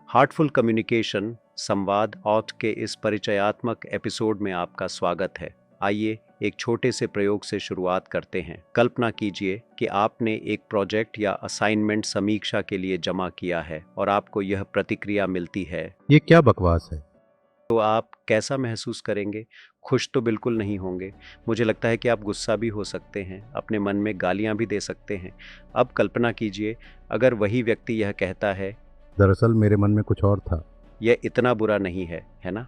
Heartful communication संवाद auth के इस परिचयात्मक एपिसोड में आपका स्वागत है। आइए एक छोटे से प्रयोग से शुरुआत करते हैं। कल्पना कीजिए कि आपने एक प्रोजेक्ट या असाइनमेंट समीक्षा के लिए जमा किया है और आपको यह प्रतिक्रिया मिलती है, ये क्या बकवास है। तो आप कैसा महसूस करेंगे? खुश तो बिल्कुल नहीं होंगे। मुझे लगता है कि आप गुस्सा भी हो सकते हैं, अपने मन में गालियां भी दे सकते हैं। अब कल्पना कीजिए अगर वही व्यक्ति यह कहता है, दरअसल मेरे मन में कुछ और था। यह इतना बुरा नहीं है ना?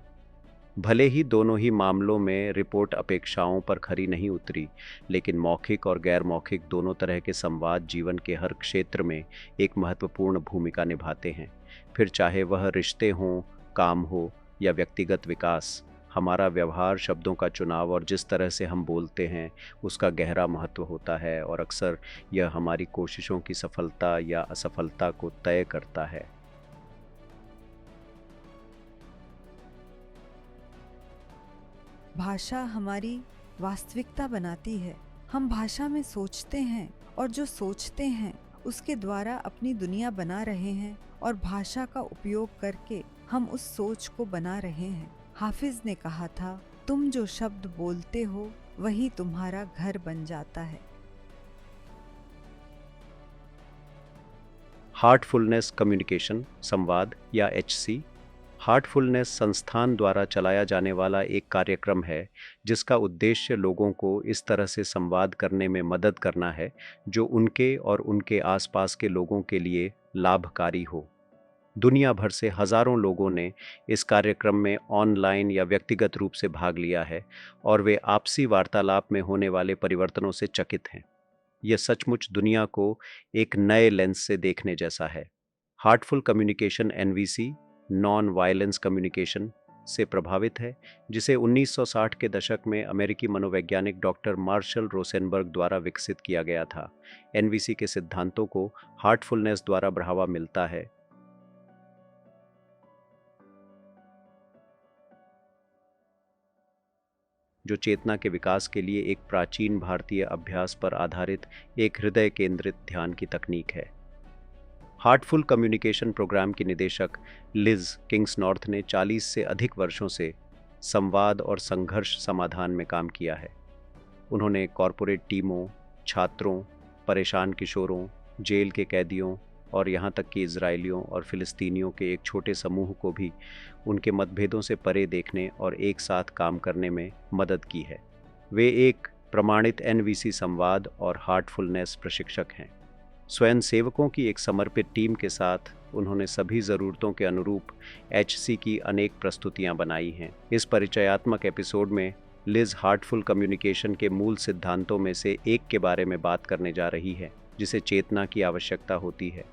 भले ही दोनों ही मामलों में रिपोर्ट अपेक्षाओं पर खरी नहीं उतरी, लेकिन मौखिक और गैर मौखिक दोनों तरह के संवाद जीवन के हर क्षेत्र में एक महत्वपूर्ण भूमिका निभाते हैं। फिर चाहे वह रिश्ते हों, काम हो या व्यक्तिगत विकास, हमारा व्यवहार, शब्दों का चुनाव और जिस तरह से हम बोलते हैं उसका गहरा महत्व होता है और अक्सर यह हमारी कोशिशों की सफलता या असफलता को तय करता है। भाषा हमारी वास्तविकता बनाती है। हम भाषा में सोचते हैं और जो सोचते हैं उसके द्वारा अपनी दुनिया बना रहे हैं और भाषा का उपयोग करके हम उस सोच को बना रहे हैं। हाफिज ने कहा था, तुम जो शब्द बोलते हो वही तुम्हारा घर बन जाता है। हार्टफुलनेस कम्युनिकेशन संवाद या HC हार्टफुलनेस संस्थान द्वारा चलाया जाने वाला एक कार्यक्रम है जिसका उद्देश्य लोगों को इस तरह से संवाद करने में मदद करना है जो उनके और उनके आसपास के लोगों के लिए लाभकारी हो। दुनिया भर से हजारों लोगों ने इस कार्यक्रम में ऑनलाइन या व्यक्तिगत रूप से भाग लिया है और वे आपसी वार्तालाप में होने वाले परिवर्तनों से चकित हैं। यह सचमुच दुनिया को एक नए लेंस से देखने जैसा है। Heartful communication NVC non violence communication से प्रभावित है, जिसे 1960 के दशक में अमेरिकी मनोवैज्ञानिक डॉक्टर मार्शल रोसेनबर्ग द्वारा विकसित किया गया था। NVC के सिद्धांतों को हार्टफुलनेस द्वारा बढ़ावा मिलता है, जो चेतना के विकास के लिए एक प्राचीन भारतीय अभ्यास पर आधारित एक हृदय केंद्रित ध्यान की तकनीक है। हार्टफुल कम्युनिकेशन प्रोग्राम की निदेशक लिज किंग्स-नॉर्थ ने 40 से अधिक वर्षों से संवाद और संघर्ष समाधान में काम किया है। उन्होंने कॉरपोरेट टीमों, छात्रों, परेशान किशोरों, जेल के कैदियों और यहाँ तक कि इजरायलियों और फिलिस्तीनियों के एक छोटे समूह को भी उनके मतभेदों से परे देखने और एक साथ काम करने में मदद की है। वे एक प्रमाणित NVC संवाद और हार्टफुलनेस प्रशिक्षक हैं। स्वयंसेवकों की एक समर्पित टीम के साथ उन्होंने सभी ज़रूरतों के अनुरूप HC की अनेक प्रस्तुतियां बनाई हैं। इस परिचयात्मक एपिसोड में लिज हार्टफुल कम्युनिकेशन के मूल सिद्धांतों में से एक के बारे में बात करने जा रही है, जिसे चेतना की आवश्यकता होती है।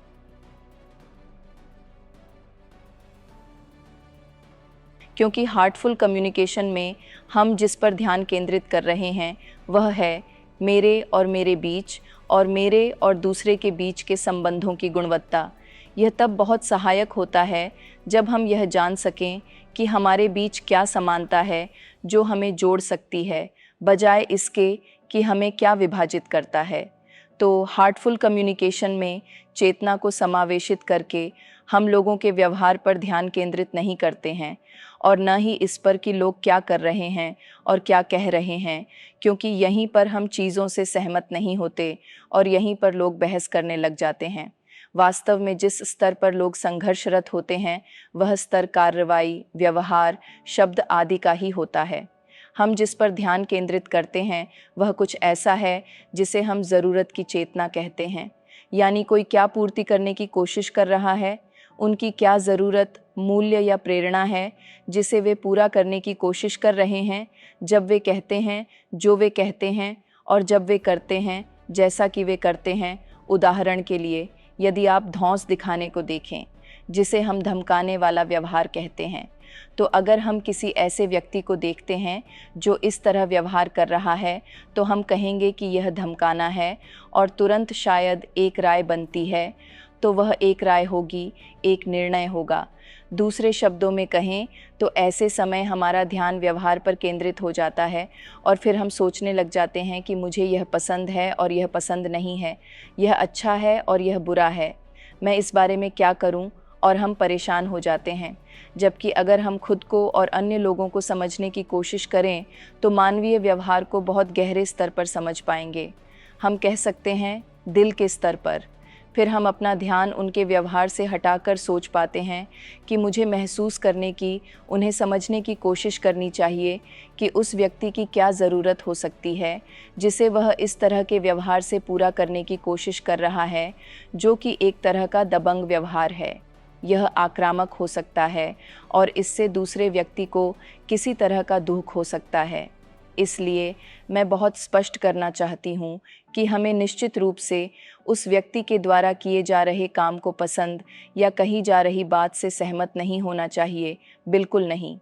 क्योंकि हार्टफुल कम्युनिकेशन में हम जिस पर ध्यान केंद्रित कर रहे हैं वह है मेरे और मेरे बीच और मेरे और दूसरे के बीच के संबंधों की गुणवत्ता। यह तब बहुत सहायक होता है जब हम यह जान सकें कि हमारे बीच क्या समानता है जो हमें जोड़ सकती है, बजाय इसके कि हमें क्या विभाजित करता है। तो हार्टफुल कम्युनिकेशन में चेतना को समावेशित करके हम लोगों के व्यवहार पर ध्यान केंद्रित नहीं करते हैं और न ही इस पर कि लोग क्या कर रहे हैं और क्या कह रहे हैं, क्योंकि यहीं पर हम चीज़ों से सहमत नहीं होते और यहीं पर लोग बहस करने लग जाते हैं। वास्तव में जिस स्तर पर लोग संघर्षरत होते हैं वह स्तर कार्रवाई, व्यवहार, शब्द आदि का ही होता है। हम जिस पर ध्यान केंद्रित करते हैं वह कुछ ऐसा है जिसे हम ज़रूरत की चेतना कहते हैं, यानी कोई क्या पूर्ति करने की कोशिश कर रहा है, उनकी क्या ज़रूरत, मूल्य या प्रेरणा है जिसे वे पूरा करने की कोशिश कर रहे हैं जब वे कहते हैं जो वे कहते हैं और जब वे करते हैं जैसा कि वे करते हैं। उदाहरण के लिए, यदि आप धौंस दिखाने को देखें, जिसे हम धमकाने वाला व्यवहार कहते हैं, तो अगर हम किसी ऐसे व्यक्ति को देखते हैं जो इस तरह व्यवहार कर रहा है तो हम कहेंगे कि यह धमकाना है और तुरंत शायद एक राय बनती है, तो वह एक राय होगी, एक निर्णय होगा। दूसरे शब्दों में कहें तो ऐसे समय हमारा ध्यान व्यवहार पर केंद्रित हो जाता है और फिर हम सोचने लग जाते हैं कि मुझे यह पसंद है और यह पसंद नहीं है, यह अच्छा है और यह बुरा है, मैं इस बारे में क्या करूं, और हम परेशान हो जाते हैं। जबकि अगर हम खुद को और अन्य लोगों को समझने की कोशिश करें तो मानवीय व्यवहार को बहुत गहरे स्तर पर समझ पाएंगे। हम कह सकते हैं दिल के स्तर पर। फिर हम अपना ध्यान उनके व्यवहार से हटाकर सोच पाते हैं कि मुझे महसूस करने की, उन्हें समझने की कोशिश करनी चाहिए कि उस व्यक्ति की क्या ज़रूरत हो सकती है जिसे वह इस तरह के व्यवहार से पूरा करने की कोशिश कर रहा है, जो कि एक तरह का दबंग व्यवहार है। यह आक्रामक हो सकता है और इससे दूसरे व्यक्ति को किसी तरह का दुख हो सकता है। इसलिए मैं बहुत स्पष्ट करना चाहती हूँ कि हमें निश्चित रूप से उस व्यक्ति के द्वारा किए जा रहे काम को पसंद या कही जा रही बात से सहमत नहीं होना चाहिए, बिल्कुल नहीं,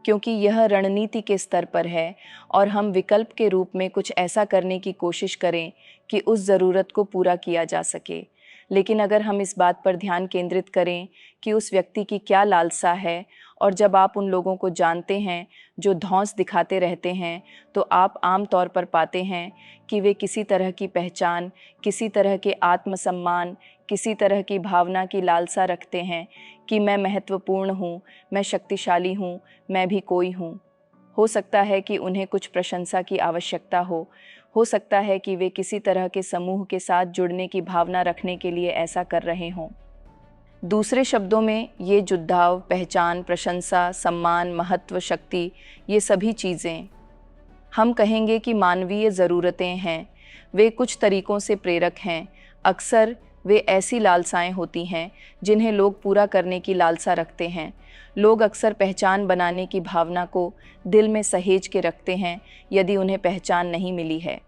क्योंकि यह रणनीति के स्तर पर है और हम विकल्प के रूप में कुछ ऐसा करने की कोशिश करें कि उस ज़रूरत को पूरा किया जा सके। लेकिन अगर हम इस बात पर ध्यान केंद्रित करें कि उस व्यक्ति की क्या लालसा है, और जब आप उन लोगों को जानते हैं जो धौंस दिखाते रहते हैं, तो आप आम तौर पर पाते हैं कि वे किसी तरह की पहचान, किसी तरह के आत्मसम्मान, किसी तरह की भावना की लालसा रखते हैं कि मैं महत्वपूर्ण हूँ, मैं शक्तिशाली हूँ, मैं भी कोई हूँ। हो सकता है कि उन्हें कुछ प्रशंसा की आवश्यकता हो सकता है कि वे किसी तरह के समूह के साथ जुड़ने की भावना रखने के लिए ऐसा कर रहे हों। दूसरे शब्दों में, ये जुड़ाव, पहचान, प्रशंसा, सम्मान, महत्व, शक्ति, ये सभी चीज़ें हम कहेंगे कि मानवीय ज़रूरतें हैं। वे कुछ तरीक़ों से प्रेरक हैं। अक्सर वे ऐसी लालसाएं होती हैं जिन्हें लोग पूरा करने की लालसा रखते हैं। लोग अक्सर पहचान बनाने की भावना को दिल में सहेज के रखते हैं यदि उन्हें पहचान नहीं मिली है।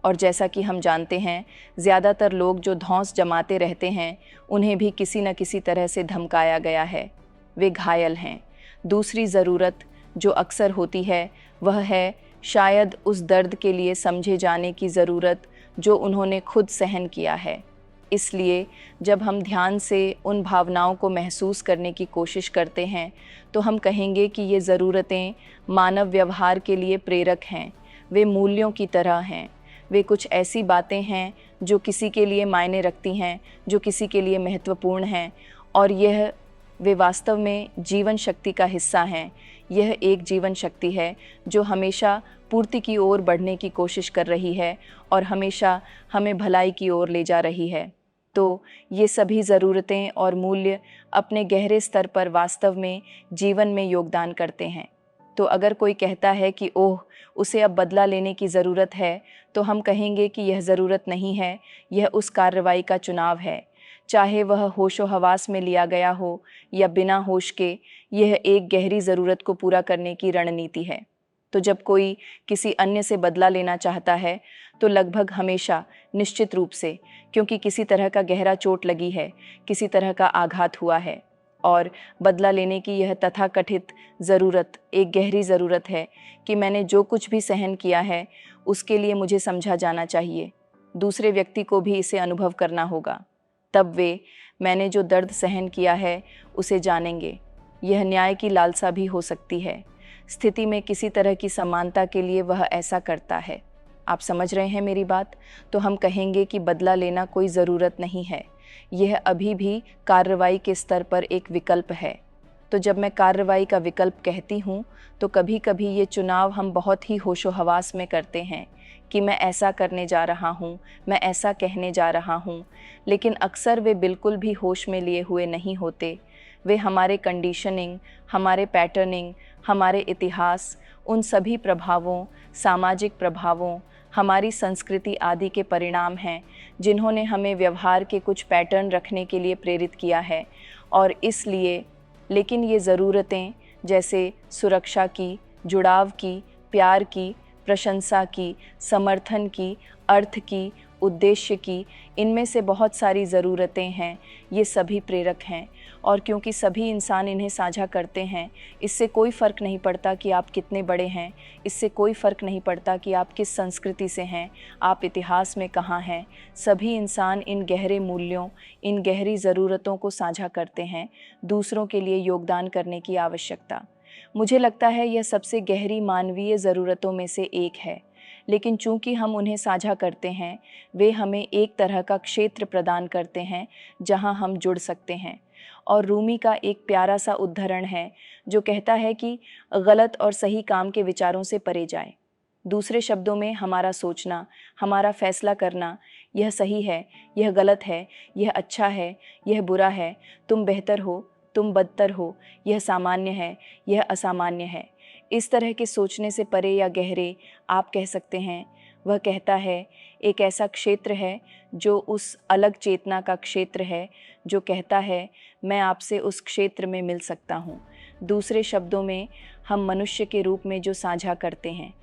और जैसा कि हम जानते हैं, ज़्यादातर लोग जो धौंस जमाते रहते हैं उन्हें भी किसी न किसी तरह से धमकाया गया है। वे घायल हैं। दूसरी ज़रूरत जो अक्सर होती है वह है शायद उस दर्द के लिए समझे जाने की ज़रूरत जो उन्होंने खुद सहन किया है। इसलिए जब हम ध्यान से उन भावनाओं को महसूस करने की कोशिश करते हैं तो हम कहेंगे कि ये ज़रूरतें मानव व्यवहार के लिए प्रेरक हैं। वे मूल्यों की तरह हैं। वे कुछ ऐसी बातें हैं जो किसी के लिए मायने रखती हैं, जो किसी के लिए महत्वपूर्ण हैं, और वे वास्तव में जीवन शक्ति का हिस्सा हैं। यह एक जीवन शक्ति है जो हमेशा पूर्ति की ओर बढ़ने की कोशिश कर रही है और हमेशा हमें भलाई की ओर ले जा रही है। तो ये सभी ज़रूरतें और मूल्य अपने गहरे स्तर पर वास्तव में जीवन में योगदान करते हैं। तो अगर कोई कहता है कि ओह, उसे अब बदला लेने की ज़रूरत है, तो हम कहेंगे कि यह ज़रूरत नहीं है, यह उस कार्रवाई का चुनाव है। चाहे वह होशो हवास में लिया गया हो या बिना होश के, यह एक गहरी ज़रूरत को पूरा करने की रणनीति है। तो जब कोई किसी अन्य से बदला लेना चाहता है तो लगभग हमेशा, निश्चित रूप से, क्योंकि किसी तरह का गहरा चोट लगी है, किसी तरह का आघात हुआ है, और बदला लेने की यह तथाकथित ज़रूरत एक गहरी ज़रूरत है कि मैंने जो कुछ भी सहन किया है उसके लिए मुझे समझा जाना चाहिए। दूसरे व्यक्ति को भी इसे अनुभव करना होगा। तब वे मैंने जो दर्द सहन किया है उसे जानेंगे। यह न्याय की लालसा भी हो सकती है। स्थिति में किसी तरह की समानता के लिए वह ऐसा करता है। आप समझ रहे हैं मेरी बात? तो हम कहेंगे कि बदला लेना कोई ज़रूरत नहीं है, यह अभी भी कार्रवाई के स्तर पर एक विकल्प है। तो जब मैं कार्रवाई का विकल्प कहती हूँ तो कभी कभी ये चुनाव हम बहुत ही होशो हवास में करते हैं कि मैं ऐसा करने जा रहा हूँ, मैं ऐसा कहने जा रहा हूँ, लेकिन अक्सर वे बिल्कुल भी होश में लिए हुए नहीं होते। वे हमारे कंडीशनिंग, हमारे पैटर्निंग, हमारे इतिहास, उन सभी प्रभावों, सामाजिक प्रभावों, हमारी संस्कृति आदि के परिणाम हैं जिन्होंने हमें व्यवहार के कुछ पैटर्न रखने के लिए प्रेरित किया है। और इसलिए, लेकिन ये ज़रूरतें जैसे सुरक्षा की, जुड़ाव की, प्यार की, प्रशंसा की, समर्थन की, अर्थ की उद्देश्य की, इनमें से बहुत सारी ज़रूरतें हैं, ये सभी प्रेरक हैं। और क्योंकि सभी इंसान इन्हें साझा करते हैं, इससे कोई फ़र्क नहीं पड़ता कि आप कितने बड़े हैं, इससे कोई फ़र्क नहीं पड़ता कि आप किस संस्कृति से हैं, आप इतिहास में कहाँ हैं। सभी इंसान इन गहरे मूल्यों, इन गहरी ज़रूरतों को साझा करते हैं, दूसरों के लिए योगदान करने की आवश्यकता। मुझे लगता है यह सबसे गहरी मानवीय ज़रूरतों में से एक है, लेकिन चूंकि हम उन्हें साझा करते हैं, वे हमें एक तरह का क्षेत्र प्रदान करते हैं जहां हम जुड़ सकते हैं। और रूमी का एक प्यारा सा उद्धरण है जो कहता है कि गलत और सही काम के विचारों से परे जाए। दूसरे शब्दों में, हमारा सोचना, हमारा फैसला करना, यह सही है, यह गलत है, यह अच्छा है, यह बुरा है, तुम बेहतर हो, तुम बदतर हो, यह सामान्य है, यह असामान्य है, इस तरह के सोचने से परे या गहरे आप कह सकते हैं। वह कहता है एक ऐसा क्षेत्र है जो उस अलग चेतना का क्षेत्र है, जो कहता है मैं आपसे उस क्षेत्र में मिल सकता हूँ। दूसरे शब्दों में, हम मनुष्य के रूप में जो साझा करते हैं।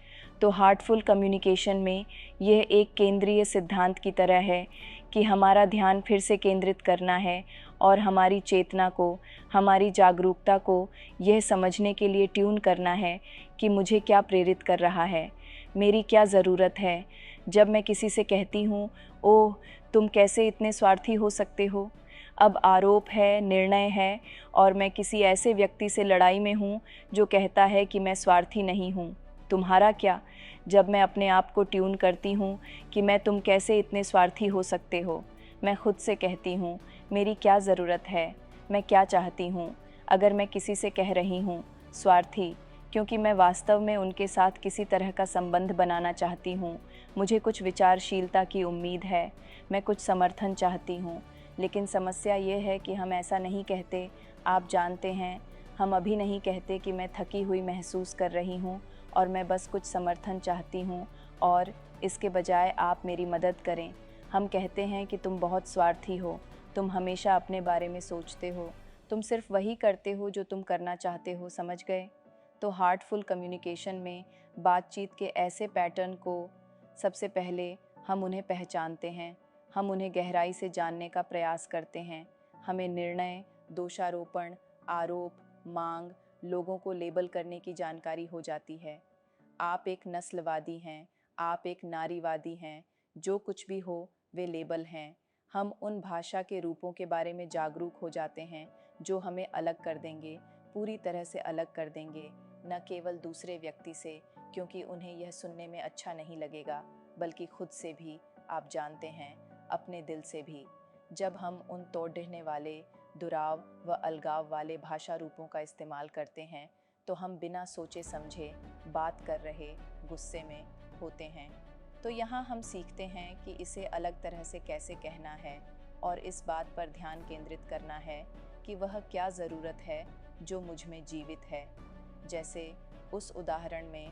तो हार्टफुल कम्युनिकेशन में यह एक केंद्रीय सिद्धांत की तरह है कि हमारा ध्यान फिर से केंद्रित करना है और हमारी चेतना को, हमारी जागरूकता को यह समझने के लिए ट्यून करना है कि मुझे क्या प्रेरित कर रहा है, मेरी क्या ज़रूरत है। जब मैं किसी से कहती हूँ, ओह तुम कैसे इतने स्वार्थी हो सकते हो, अब आरोप है, निर्णय है, और मैं किसी ऐसे व्यक्ति से लड़ाई में हूँ जो कहता है कि मैं स्वार्थी नहीं हूँ, तुम्हारा क्या। जब मैं अपने आप को ट्यून करती हूँ कि मैं तुम कैसे इतने स्वार्थी हो सकते हो, मैं खुद से कहती हूँ मेरी क्या ज़रूरत है, मैं क्या चाहती हूँ। अगर मैं किसी से कह रही हूँ स्वार्थी, क्योंकि मैं वास्तव में उनके साथ किसी तरह का संबंध बनाना चाहती हूँ, मुझे कुछ विचारशीलता की उम्मीद है, मैं कुछ समर्थन चाहती हूँ। लेकिन समस्या ये है कि हम ऐसा नहीं कहते। आप जानते हैं, हम अभी नहीं कहते कि मैं थकी हुई महसूस कर रही हूँ और मैं बस कुछ समर्थन चाहती हूँ, और इसके बजाय आप मेरी मदद करें। हम कहते हैं कि तुम बहुत स्वार्थी हो, तुम हमेशा अपने बारे में सोचते हो, तुम सिर्फ वही करते हो जो तुम करना चाहते हो, समझ गए। तो हार्टफुल कम्युनिकेशन में बातचीत के ऐसे पैटर्न को सबसे पहले हम उन्हें पहचानते हैं, हम उन्हें गहराई से जानने का प्रयास करते हैं। हमें निर्णय, दोषारोपण, आरोप, मांग, लोगों को लेबल करने की जानकारी हो जाती है। आप एक नस्लवादी हैं, आप एक नारीवादी हैं, जो कुछ भी हो वे लेबल हैं। हम उन भाषा के रूपों के बारे में जागरूक हो जाते हैं जो हमें अलग कर देंगे, पूरी तरह से अलग कर देंगे, न केवल दूसरे व्यक्ति से, क्योंकि उन्हें यह सुनने में अच्छा नहीं लगेगा, बल्कि खुद से भी, आप जानते हैं, अपने दिल से भी। जब हम उन तोड़ने वाले, दुराव व अलगाव वाले भाषा रूपों का इस्तेमाल करते हैं, तो हम बिना सोचे समझे बात कर रहे गुस्से में होते हैं। तो यहाँ हम सीखते हैं कि इसे अलग तरह से कैसे कहना है, और इस बात पर ध्यान केंद्रित करना है कि वह क्या ज़रूरत है जो मुझ में जीवित है। जैसे उस उदाहरण में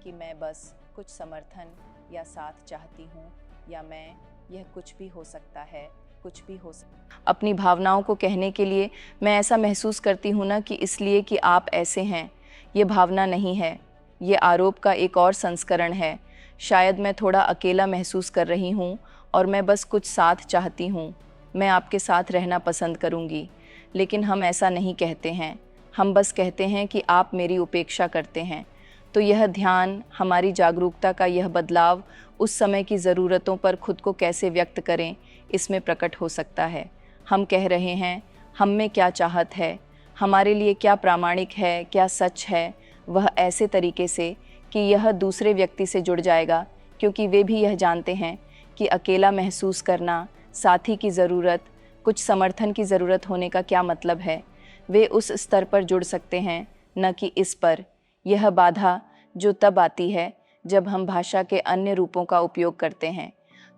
कि मैं बस कुछ समर्थन या साथ चाहती हूँ, या मैं, यह कुछ भी हो सकता है, कुछ भी हो सकता। अपनी भावनाओं को कहने के लिए मैं ऐसा महसूस करती हूँ ना कि इसलिए कि आप ऐसे हैं, ये भावना नहीं है, ये आरोप का एक और संस्करण है। शायद मैं थोड़ा अकेला महसूस कर रही हूँ और मैं बस कुछ साथ चाहती हूँ, मैं आपके साथ रहना पसंद करूँगी। लेकिन हम ऐसा नहीं कहते हैं, हम बस कहते हैं कि आप मेरी उपेक्षा करते हैं। तो यह ध्यान, हमारी जागरूकता का यह बदलाव उस समय की ज़रूरतों पर खुद को कैसे व्यक्त करें, इसमें प्रकट हो सकता है। हम कह रहे हैं, हम में क्या चाहत है, हमारे लिए क्या प्रामाणिक है, क्या सच है, वह ऐसे तरीके से कि यह दूसरे व्यक्ति से जुड़ जाएगा, क्योंकि वे भी यह जानते हैं कि अकेला महसूस करना, साथी की ज़रूरत, कुछ समर्थन की ज़रूरत होने का क्या मतलब है। वे उस स्तर पर जुड़ सकते हैं, न कि इस पर। यह बाधा जो तब आती है जब हम भाषा के अन्य रूपों का उपयोग करते हैं,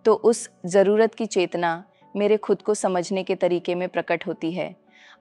तो उस ज़रूरत की चेतना मेरे खुद को समझने के तरीके में प्रकट होती है।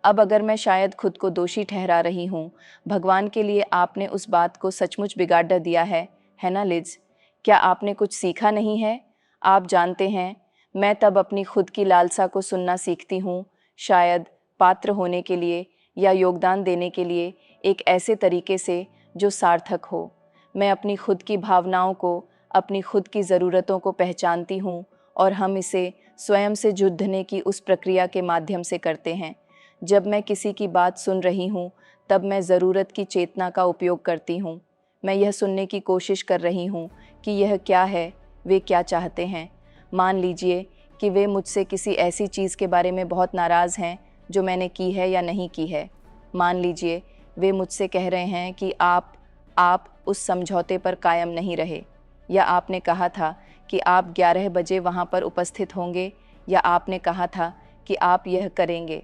अब अगर मैं शायद खुद को दोषी ठहरा रही हूँ, भगवान के लिए आपने उस बात को सचमुच बिगाड़ दिया है ना लिज? क्या आपने कुछ सीखा नहीं है? आप जानते हैं, मैं तब अपनी खुद की लालसा को सुनना सीखती हूँ, शायद पात्र होने के लिए या योगदान देने के लिए एक ऐसे तरीके से जो सार्थक हो। मैं अपनी खुद की भावनाओं को, अपनी खुद की ज़रूरतों को पहचानती हूँ और हम इसे स्वयं से जुड़ने की उस प्रक्रिया के माध्यम से करते हैं। जब मैं किसी की बात सुन रही हूँ तब मैं ज़रूरत की चेतना का उपयोग करती हूँ। मैं यह सुनने की कोशिश कर रही हूँ कि यह क्या है, वे क्या चाहते हैं। मान लीजिए कि वे मुझसे किसी ऐसी चीज़ के बारे में बहुत नाराज़ हैं जो मैंने की है या नहीं की है। मान लीजिए वे मुझसे कह रहे हैं कि आप उस समझौते पर कायम नहीं रहे, या आपने कहा था कि आप 11 बजे वहाँ पर उपस्थित होंगे, या आपने कहा था कि आप यह करेंगे,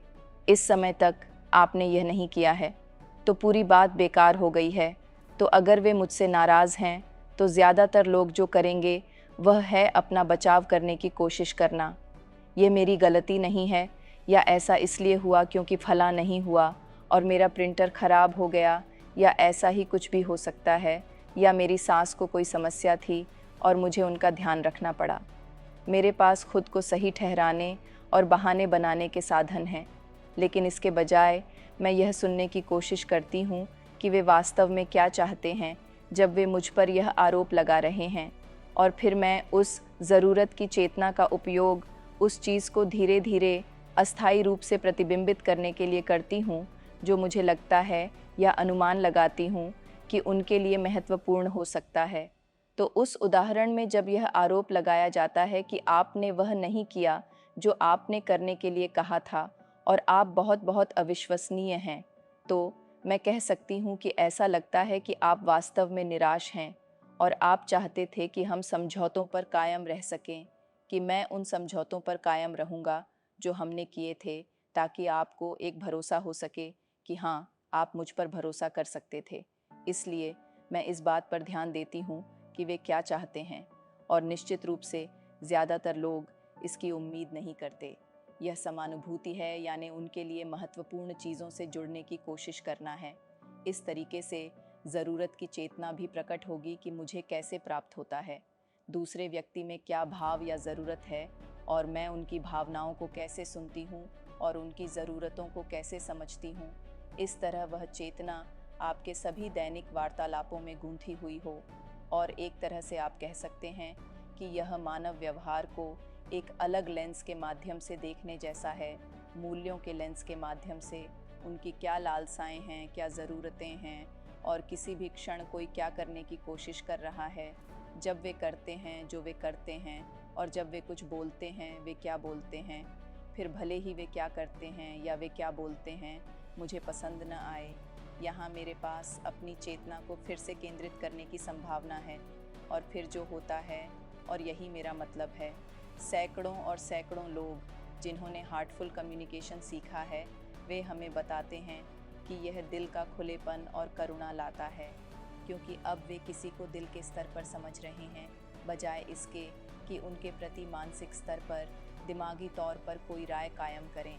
इस समय तक आपने यह नहीं किया है, तो पूरी बात बेकार हो गई है। तो अगर वे मुझसे नाराज़ हैं तो ज़्यादातर लोग जो करेंगे वह है अपना बचाव करने की कोशिश करना। ये मेरी गलती नहीं है, या ऐसा इसलिए हुआ क्योंकि फला नहीं हुआ और मेरा प्रिंटर ख़राब हो गया, या ऐसा ही कुछ भी हो सकता है, या मेरी सास को कोई समस्या थी और मुझे उनका ध्यान रखना पड़ा। मेरे पास खुद को सही ठहराने और बहाने बनाने के साधन हैं, लेकिन इसके बजाय मैं यह सुनने की कोशिश करती हूँ कि वे वास्तव में क्या चाहते हैं जब वे मुझ पर यह आरोप लगा रहे हैं, और फिर मैं उस ज़रूरत की चेतना का उपयोग उस चीज़ को धीरे धीरे अस्थायी रूप से प्रतिबिंबित करने के लिए करती हूँ जो मुझे लगता है या अनुमान लगाती हूँ कि उनके लिए महत्वपूर्ण हो सकता है। तो उस उदाहरण में जब यह आरोप लगाया जाता है कि आपने वह नहीं किया जो आपने करने के लिए कहा था और आप बहुत बहुत अविश्वसनीय हैं, तो मैं कह सकती हूँ कि ऐसा लगता है कि आप वास्तव में निराश हैं और आप चाहते थे कि हम समझौतों पर कायम रह सकें, कि मैं उन समझौतों पर कायम रहूँगा जो हमने किए थे, ताकि आपको एक भरोसा हो सके कि हाँ, आप मुझ पर भरोसा कर सकते थे। इसलिए मैं इस बात पर ध्यान देती हूँ कि वे क्या चाहते हैं, और निश्चित रूप से ज़्यादातर लोग इसकी उम्मीद नहीं करते। यह समानुभूति है, यानी उनके लिए महत्वपूर्ण चीज़ों से जुड़ने की कोशिश करना है। इस तरीके से ज़रूरत की चेतना भी प्रकट होगी कि मुझे कैसे प्राप्त होता है, दूसरे व्यक्ति में क्या भाव या ज़रूरत है, और मैं उनकी भावनाओं को कैसे सुनती हूँ और उनकी ज़रूरतों को कैसे समझती हूँ। इस तरह वह चेतना आपके सभी दैनिक वार्तालापों में गूंथी हुई हो, और एक तरह से आप कह सकते हैं कि यह मानव व्यवहार को एक अलग लेंस के माध्यम से देखने जैसा है, मूल्यों के लेंस के माध्यम से। उनकी क्या लालसाएं हैं, क्या ज़रूरतें हैं, और किसी भी क्षण कोई क्या करने की कोशिश कर रहा है, जब वे करते हैं जो वे करते हैं, और जब वे कुछ बोलते हैं वे क्या बोलते हैं। फिर भले ही वे क्या करते हैं या वे क्या बोलते हैं मुझे पसंद न आए, यहाँ मेरे पास अपनी चेतना को फिर से केंद्रित करने की संभावना है, और फिर जो होता है, और यही मेरा मतलब है, सैकड़ों और सैकड़ों लोग जिन्होंने हार्टफुल कम्युनिकेशन सीखा है, वे हमें बताते हैं कि यह दिल का खुलेपन और करुणा लाता है, क्योंकि अब वे किसी को दिल के स्तर पर समझ रहे हैं, बजाय इसके कि उनके प्रति मानसिक स्तर पर दिमागी तौर पर कोई राय कायम करें।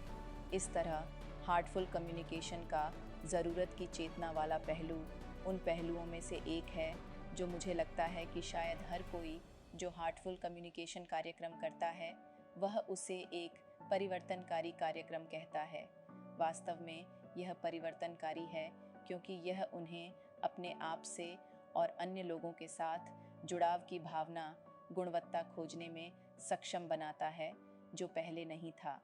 इस तरह हार्टफुल कम्युनिकेशन का ज़रूरत की चेतना वाला पहलू उन पहलुओं में से एक है जो मुझे लगता है कि शायद हर कोई जो हार्टफुल कम्युनिकेशन कार्यक्रम करता है वह उसे एक परिवर्तनकारी कार्यक्रम कहता है। वास्तव में यह परिवर्तनकारी है क्योंकि यह उन्हें अपने आप से और अन्य लोगों के साथ जुड़ाव की भावना, गुणवत्ता खोजने में सक्षम बनाता है जो पहले नहीं था।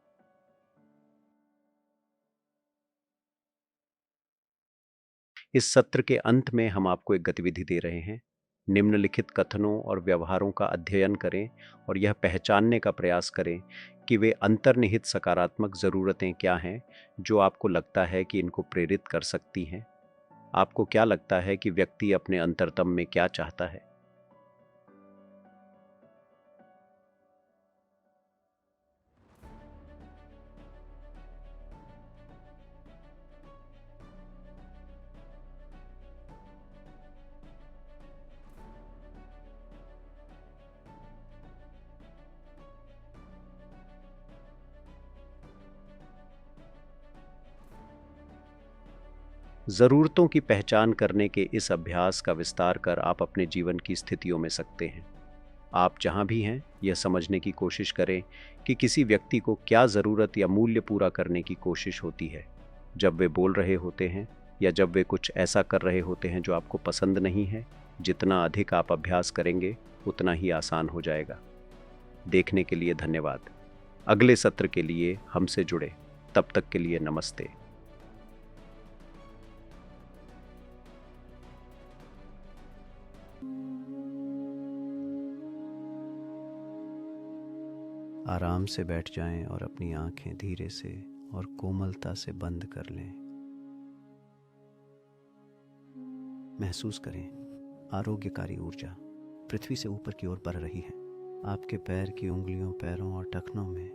इस सत्र के अंत में हम आपको एक गतिविधि दे रहे हैं। निम्नलिखित कथनों और व्यवहारों का अध्ययन करें और यह पहचानने का प्रयास करें कि वे अंतर्निहित सकारात्मक ज़रूरतें क्या हैं जो आपको लगता है कि इनको प्रेरित कर सकती हैं। आपको क्या लगता है कि व्यक्ति अपने अंतरतम में क्या चाहता है? ज़रूरतों की पहचान करने के इस अभ्यास का विस्तार कर आप अपने जीवन की स्थितियों में सकते हैं। आप जहाँ भी हैं, यह समझने की कोशिश करें कि किसी व्यक्ति को क्या ज़रूरत या मूल्य पूरा करने की कोशिश होती है जब वे बोल रहे होते हैं या जब वे कुछ ऐसा कर रहे होते हैं जो आपको पसंद नहीं है। जितना अधिक आप अभ्यास करेंगे उतना ही आसान हो जाएगा। देखने के लिए धन्यवाद। अगले सत्र के लिए हमसे जुड़े। तब तक के लिए नमस्ते। आराम से बैठ जाएं और अपनी आंखें धीरे से और कोमलता से बंद कर लें। महसूस करें आरोग्यकारी ऊर्जा पृथ्वी से ऊपर की ओर बढ़ रही है। आपके पैर की उंगलियों, पैरों और टखनों में।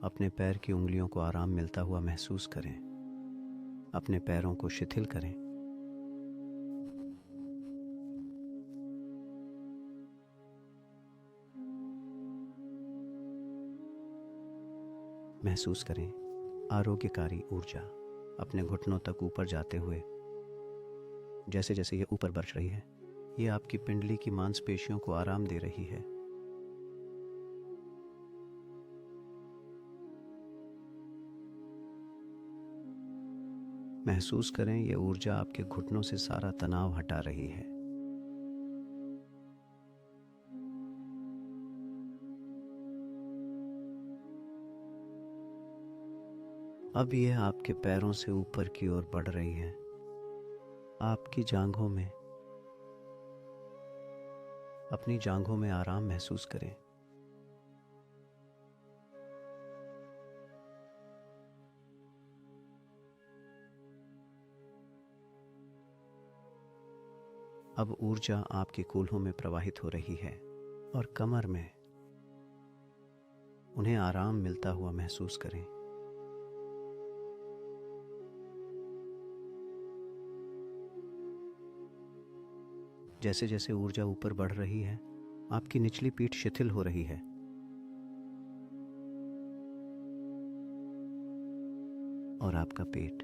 अपने पैर की उंगलियों को आराम मिलता हुआ महसूस करें। अपने पैरों को शिथिल करें। महसूस करें आरोग्यकारी ऊर्जा अपने घुटनों तक ऊपर जाते हुए। जैसे जैसे ये ऊपर बढ़ रही है, ये आपकी पिंडली की मांसपेशियों को आराम दे रही है। महसूस करें ये ऊर्जा आपके घुटनों से सारा तनाव हटा रही है। अब यह आपके पैरों से ऊपर की ओर बढ़ रही है। आपकी जांघों में, अपनी जांघों में आराम महसूस करें। अब ऊर्जा आपके कूल्हों में प्रवाहित हो रही है और कमर में उन्हें आराम मिलता हुआ महसूस करें। जैसे जैसे ऊर्जा ऊपर बढ़ रही है, आपकी निचली पीठ शिथिल हो रही है। और आपका पेट।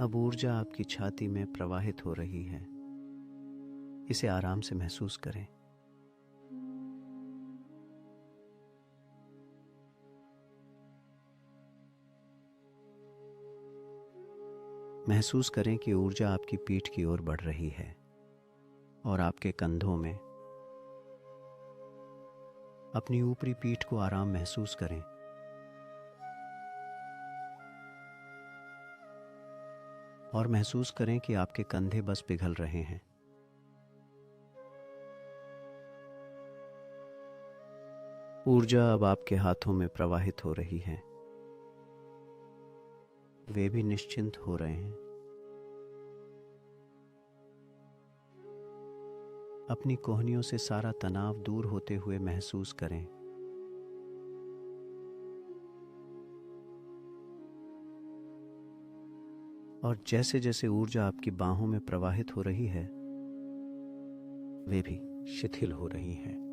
अब ऊर्जा आपकी छाती में प्रवाहित हो रही है। इसे आराम से महसूस करें। महसूस करें कि ऊर्जा आपकी पीठ की ओर बढ़ रही है और आपके कंधों में। अपनी ऊपरी पीठ को आराम महसूस करें। और महसूस करें कि आपके कंधे बस पिघल रहे हैं। ऊर्जा अब आपके हाथों में प्रवाहित हो रही है। वे भी निश्चिंत हो रहे हैं। अपनी कोहनियों से सारा तनाव दूर होते हुए महसूस करें। और जैसे जैसे ऊर्जा आपकी बाहों में प्रवाहित हो रही है, वे भी शिथिल हो रही हैं।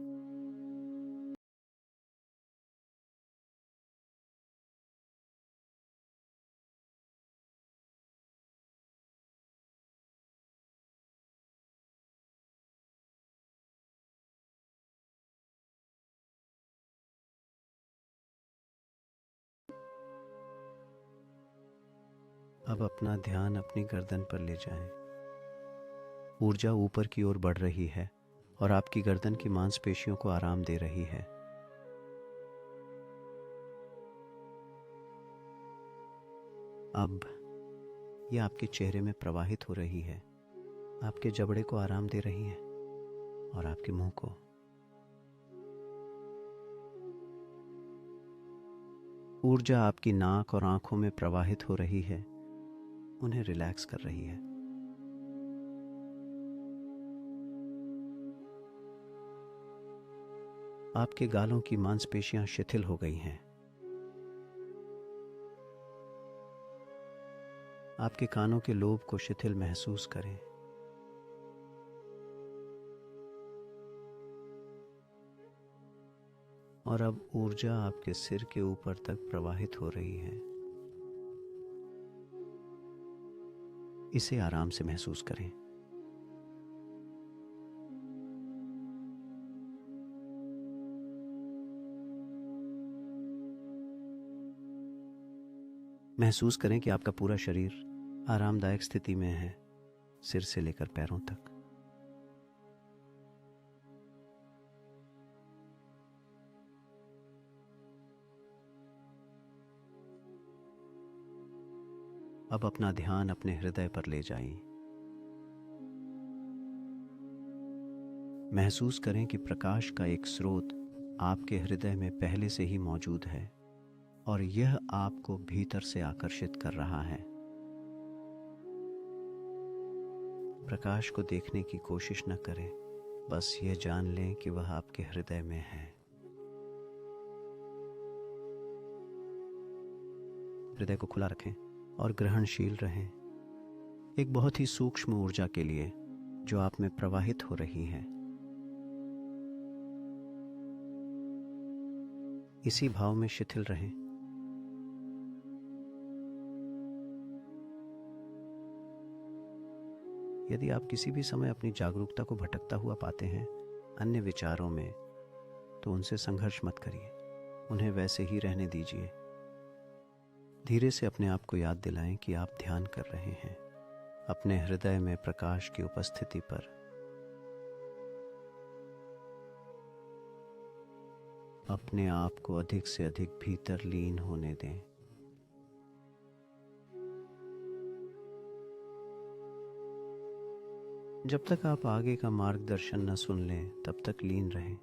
अब अपना ध्यान अपनी गर्दन पर ले जाएं। ऊर्जा ऊपर की ओर बढ़ रही है और आपकी गर्दन की मांसपेशियों को आराम दे रही है। अब यह आपके चेहरे में प्रवाहित हो रही है। आपके जबड़े को आराम दे रही है और आपके मुंह को। ऊर्जा आपकी नाक और आंखों में प्रवाहित हो रही है, उन्हें रिलैक्स कर रही है। आपके गालों की मांसपेशियां शिथिल हो गई हैं। आपके कानों के लोब को शिथिल महसूस करें। और अब ऊर्जा आपके सिर के ऊपर तक प्रवाहित हो रही है। इसे आराम से महसूस करें। महसूस करें कि आपका पूरा शरीर आरामदायक स्थिति में है, सिर से लेकर पैरों तक। अब अपना ध्यान अपने हृदय पर ले जाइए। महसूस करें कि प्रकाश का एक स्रोत आपके हृदय में पहले से ही मौजूद है और यह आपको भीतर से आकर्षित कर रहा है। प्रकाश को देखने की कोशिश न करें, बस यह जान लें कि वह आपके हृदय में है। हृदय को खुला रखें और ग्रहणशील रहें, एक बहुत ही सूक्ष्म ऊर्जा के लिए जो आप में प्रवाहित हो रही है। इसी भाव में शिथिल रहें। यदि आप किसी भी समय अपनी जागरूकता को भटकता हुआ पाते हैं अन्य विचारों में, तो उनसे संघर्ष मत करिए, उन्हें वैसे ही रहने दीजिए। धीरे से अपने आप को याद दिलाएं कि आप ध्यान कर रहे हैं अपने हृदय में प्रकाश की उपस्थिति पर। अपने आप को अधिक से अधिक भीतर लीन होने दें। जब तक आप आगे का मार्गदर्शन न सुन लें, तब तक लीन रहें।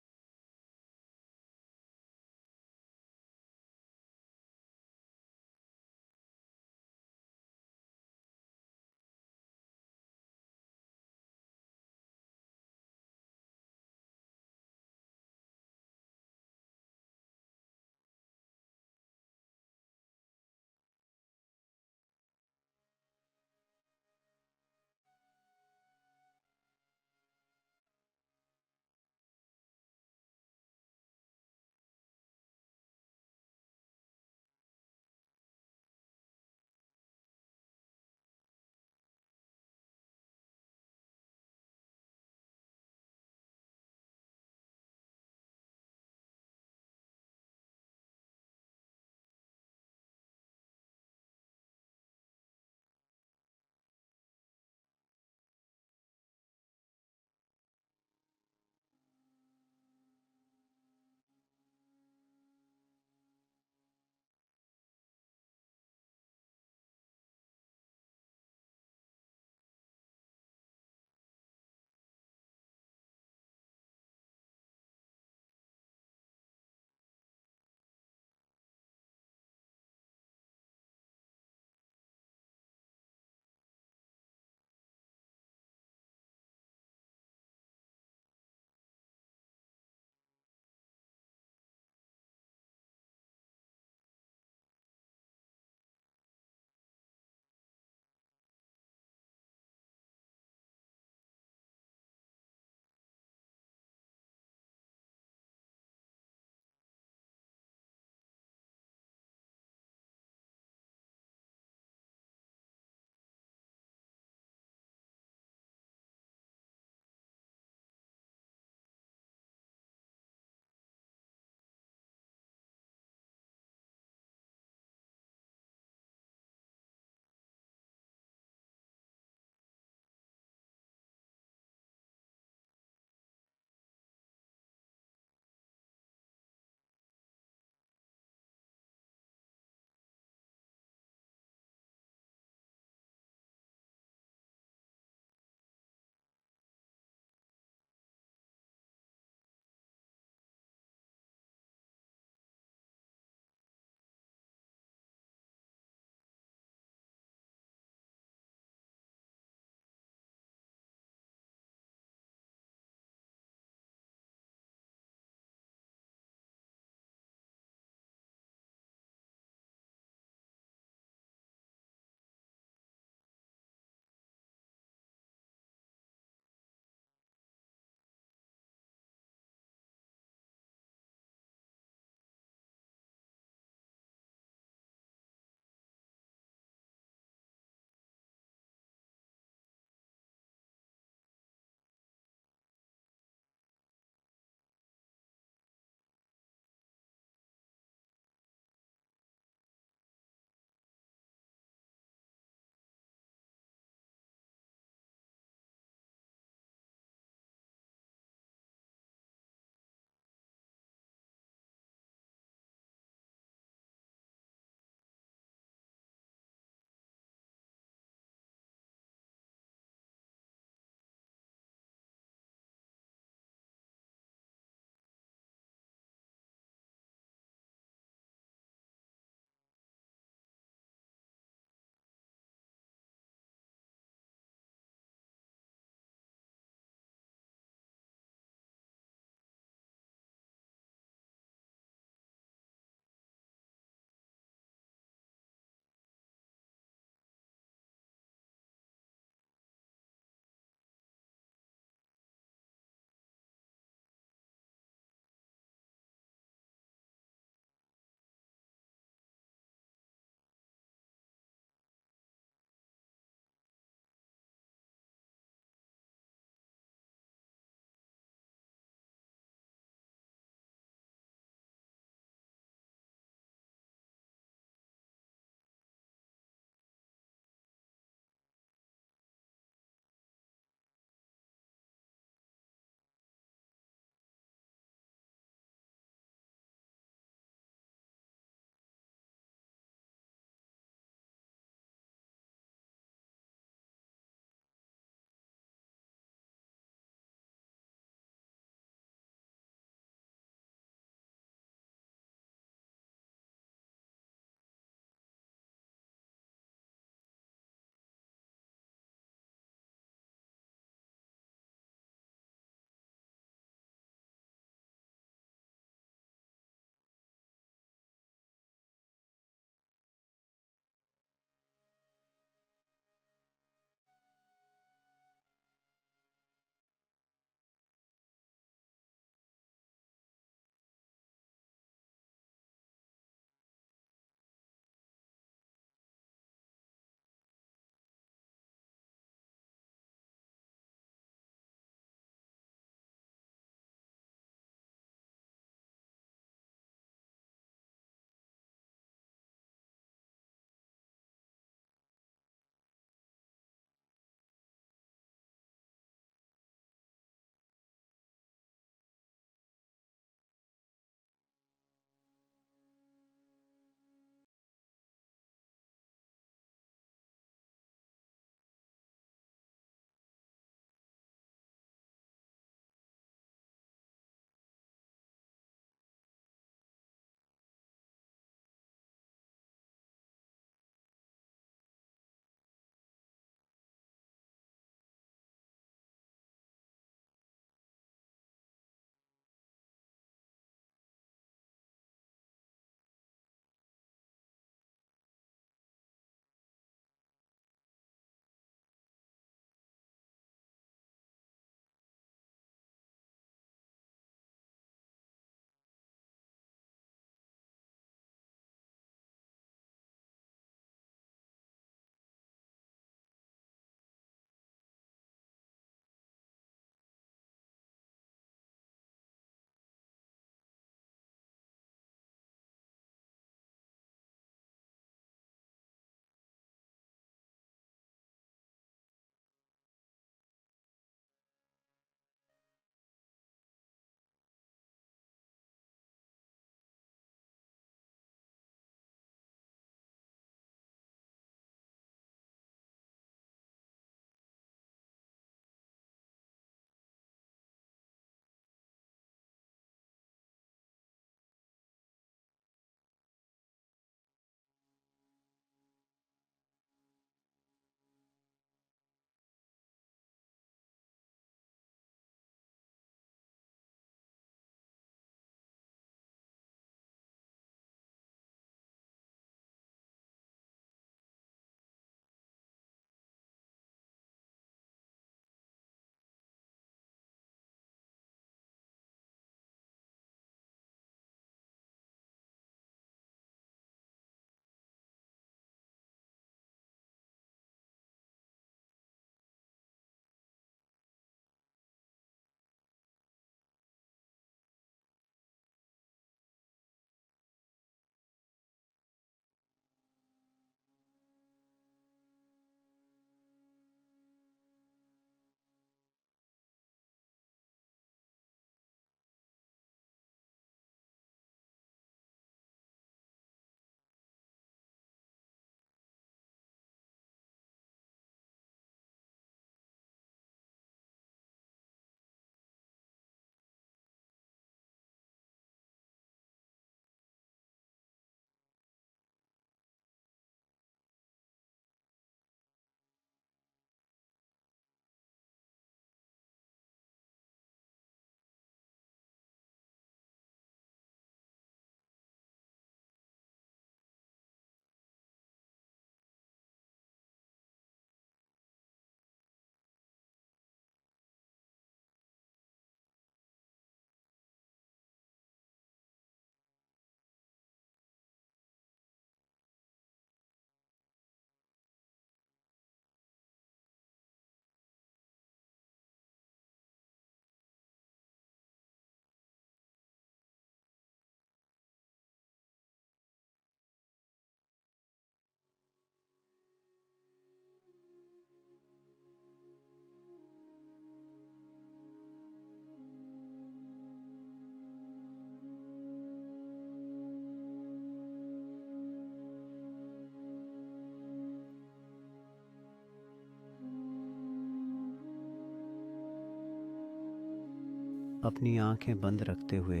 अपनी आंखें बंद रखते हुए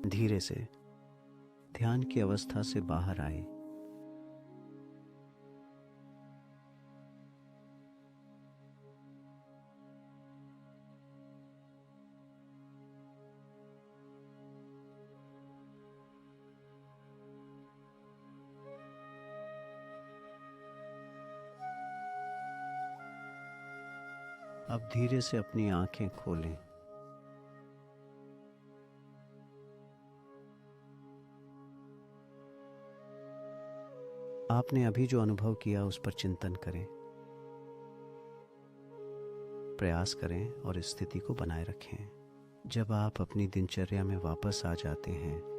धीरे से ध्यान की अवस्था से बाहर आए। अब धीरे से अपनी आंखें खोलें। आपने अभी जो अनुभव किया उस पर चिंतन करें, प्रयास करें और इस स्थिति को बनाए रखें। जब आप अपनी दिनचर्या में वापस आ जाते हैं